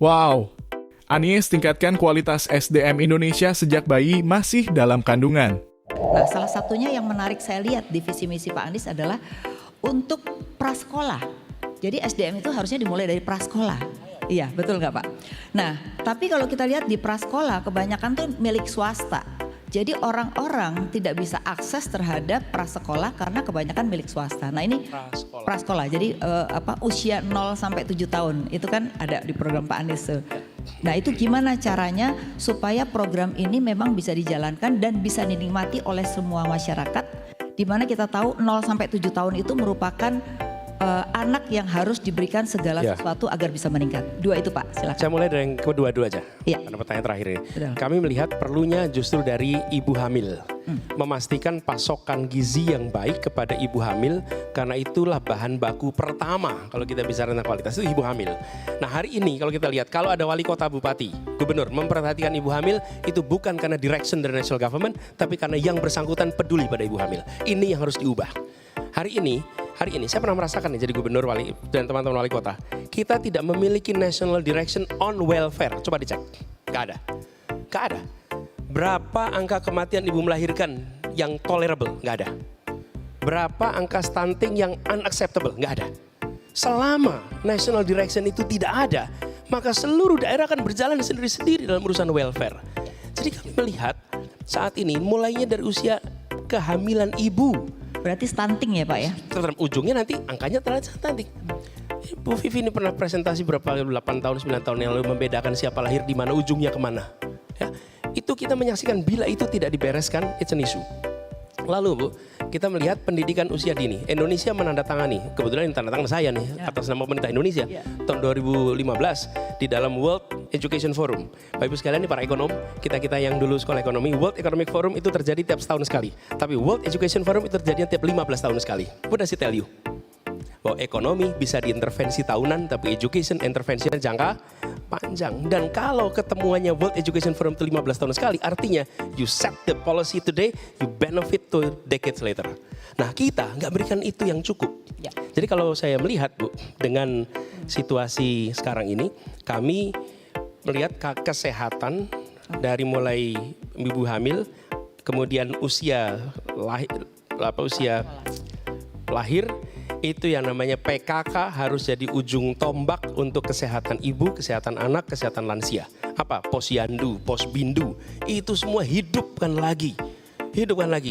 Wow, Anies tingkatkan kualitas SDM Indonesia sejak bayi masih dalam kandungan. Nah, salah satunya yang menarik saya lihat di visi misi Pak Anies adalah untuk prasekolah. Jadi SDM itu harusnya dimulai dari prasekolah. Iya, betul nggak Pak? Nah, tapi kalau kita lihat di prasekolah kebanyakan tuh milik swasta. Jadi orang-orang tidak bisa akses terhadap prasekolah karena kebanyakan milik swasta. Nah ini prasekolah. Jadi usia 0 sampai 7 tahun itu kan ada di program Pak Anies. Nah itu gimana caranya supaya program ini memang bisa dijalankan dan bisa dinikmati oleh semua masyarakat. Di mana kita tahu 0 sampai 7 tahun itu merupakan anak yang harus diberikan segala sesuatu agar bisa meningkat. Dua itu Pak, silakan. Saya mulai dari yang kedua dulu aja. Ya. Karena pertanyaan terakhir ini. Betul. Kami melihat perlunya justru dari ibu hamil. Memastikan pasokan gizi yang baik kepada ibu hamil. Karena itulah bahan baku pertama kalau kita bicara tentang kualitas itu ibu hamil. Nah hari ini kalau kita lihat, kalau ada wali kota, bupati, gubernur memperhatikan ibu hamil, itu bukan karena direction dari national government, tapi karena yang bersangkutan peduli pada ibu hamil. Ini yang harus diubah. Hari ini saya pernah merasakan nih jadi gubernur wali dan teman-teman wali kota. Kita tidak memiliki national direction on welfare. Coba dicek. Gak ada. Berapa angka kematian ibu melahirkan yang tolerable? Gak ada. Berapa angka stunting yang unacceptable? Gak ada. Selama national direction itu tidak ada, maka seluruh daerah akan berjalan sendiri-sendiri dalam urusan welfare. Jadi kami melihat saat ini mulainya dari usia kehamilan ibu. Berarti stunting ya Pak ya? Ujungnya nanti angkanya terlalu stunting. Bu Vivi ini pernah presentasi berapa 8 tahun 9 tahun yang lalu membedakan siapa lahir di mana, ujungnya kemana. Ya, itu kita menyaksikan bila itu tidak dibereskan, it's an issue. Lalu Bu, kita melihat pendidikan usia dini. Indonesia menandatangani, kebetulan ini tanda tangan saya nih, atas nama pemerintah Indonesia, tahun 2015 di dalam World Education Forum. Bapak Ibu sekalian, ini para ekonom, kita-kita yang dulu sekolah ekonomi, World Economic Forum itu terjadi tiap setahun sekali. Tapi World Education Forum itu terjadi tiap 15 tahun sekali. What does it tell you? Bahwa ekonomi bisa diintervensi tahunan, tapi education intervensinya jangka panjang. Dan kalau ketemuannya World Education Forum itu 15 tahun sekali, artinya you set the policy today, you benefit to decades later. Nah kita nggak berikan itu yang cukup. Ya. Jadi kalau saya melihat Bu, dengan situasi sekarang ini, kami melihat kesehatan dari mulai ibu hamil, kemudian usia lahir, itu yang namanya PKK harus jadi ujung tombak untuk kesehatan ibu, kesehatan anak, kesehatan lansia. Apa? Posyandu, posbindu, itu semua hidupkan lagi.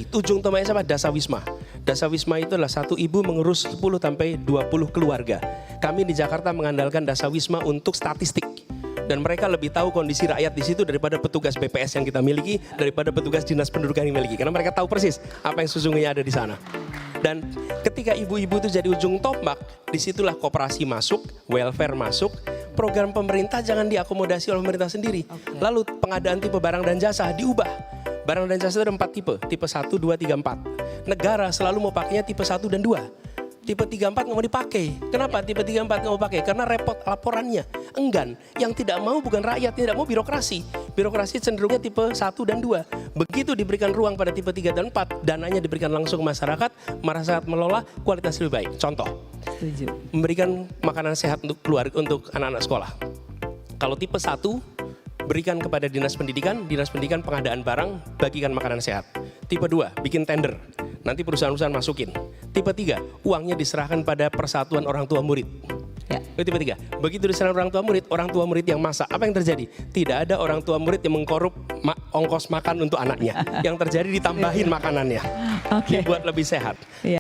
Ujung tombaknya siapa? Dasawisma. Dasawisma itu adalah satu ibu mengurus 10 sampai 20 keluarga. Kami di Jakarta mengandalkan Dasawisma untuk statistik. Dan mereka lebih tahu kondisi rakyat di situ daripada petugas BPS yang kita miliki, daripada petugas dinas pendudukan yang miliki. Karena mereka tahu persis apa yang sesungguhnya ada di sana. Dan ketika ibu-ibu itu jadi ujung tombak, disitulah koperasi masuk, welfare masuk, program pemerintah jangan diakomodasi oleh pemerintah sendiri. Lalu pengadaan tipe barang dan jasa diubah. Barang dan jasa itu ada 4 tipe 1, 2, 3, 4. Negara selalu mau pakainya tipe 1 dan 2. Tipe 3, 4 nggak mau dipakai. Kenapa tipe 3, 4 nggak mau pakai? Karena repot laporannya, enggan. Yang tidak mau bukan rakyat, tidak mau birokrasi. Birokrasi cenderungnya tipe 1 dan 2. Begitu diberikan ruang pada tipe 3 dan 4, dananya diberikan langsung ke masyarakat melola kualitas lebih baik. Contoh, memberikan makanan sehat untuk keluarga, untuk anak-anak sekolah. Kalau tipe 1, berikan kepada dinas pendidikan pengadaan barang, bagikan makanan sehat. Tipe 2, bikin tender, nanti perusahaan-perusahaan masukin. Tipe 3, uangnya diserahkan pada persatuan orang tua murid. Tipe 3, begitu diserahkan orang tua murid yang masak, apa yang terjadi? Tidak ada orang tua murid yang mengkorup ongkos makan untuk anaknya. Yang terjadi ditambahin makanannya, dibuat lebih sehat.